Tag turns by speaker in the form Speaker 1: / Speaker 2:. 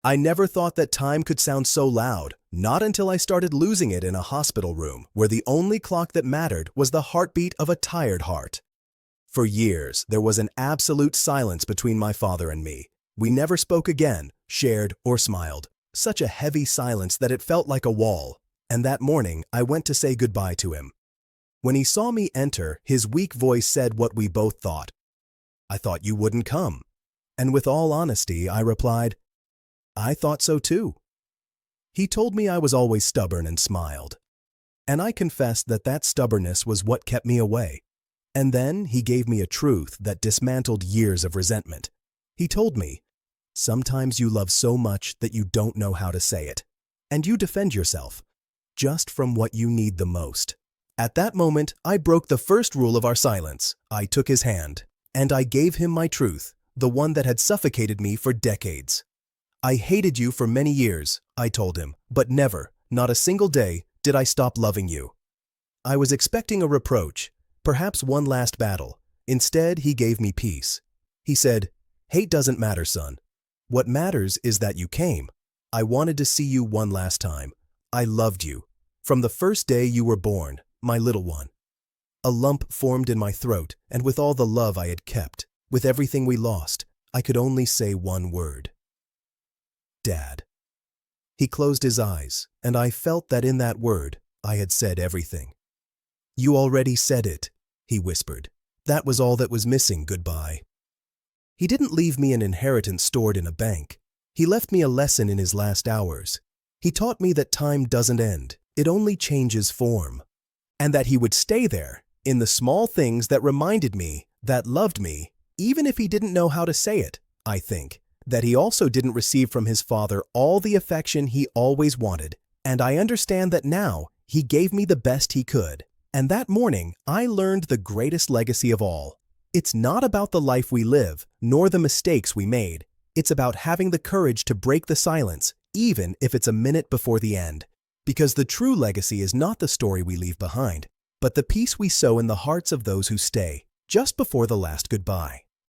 Speaker 1: I never thought that time could sound so loud, not until I started losing it in a hospital room where the only clock that mattered was the heartbeat of a tired heart. For years, there was an absolute silence between my father and me. We never spoke again, shared, or smiled. Such a heavy silence that it felt like a wall. And that morning, I went to say goodbye to him. When he saw me enter, his weak voice said what we both thought. "I thought you wouldn't come." And with all honesty, I replied, "I thought so too." He told me I was always stubborn and smiled. And I confessed that that stubbornness was what kept me away. And then he gave me a truth that dismantled years of resentment. He told me, "Sometimes you love so much that you don't know how to say it. And you defend yourself, just from what you need the most." At that moment, I broke the first rule of our silence. I took his hand, and I gave him my truth, the one that had suffocated me for decades. "I hated you for many years," I told him, "but never, not a single day, did I stop loving you." I was expecting a reproach, perhaps one last battle. Instead, he gave me peace. He said, "Hate doesn't matter, son. What matters is that you came. I wanted to see you one last time. I loved you. From the first day you were born, my little one." A lump formed in my throat, and with all the love I had kept, with everything we lost, I could only say one word. Dad. He closed his eyes, and I felt that in that word, I had said everything. "You already said it," he whispered. "That was all that was missing, goodbye." He didn't leave me an inheritance stored in a bank. He left me a lesson in his last hours. He taught me that time doesn't end, it only changes form. And that he would stay there, in the small things that reminded me, that loved me, even if he didn't know how to say it, I think. That he also didn't receive from his father all the affection he always wanted. And I understand that now, he gave me the best he could. And that morning, I learned the greatest legacy of all. It's not about the life we live, nor the mistakes we made. It's about having the courage to break the silence, even if it's a minute before the end. Because the true legacy is not the story we leave behind, but the peace we sow in the hearts of those who stay, just before the last goodbye.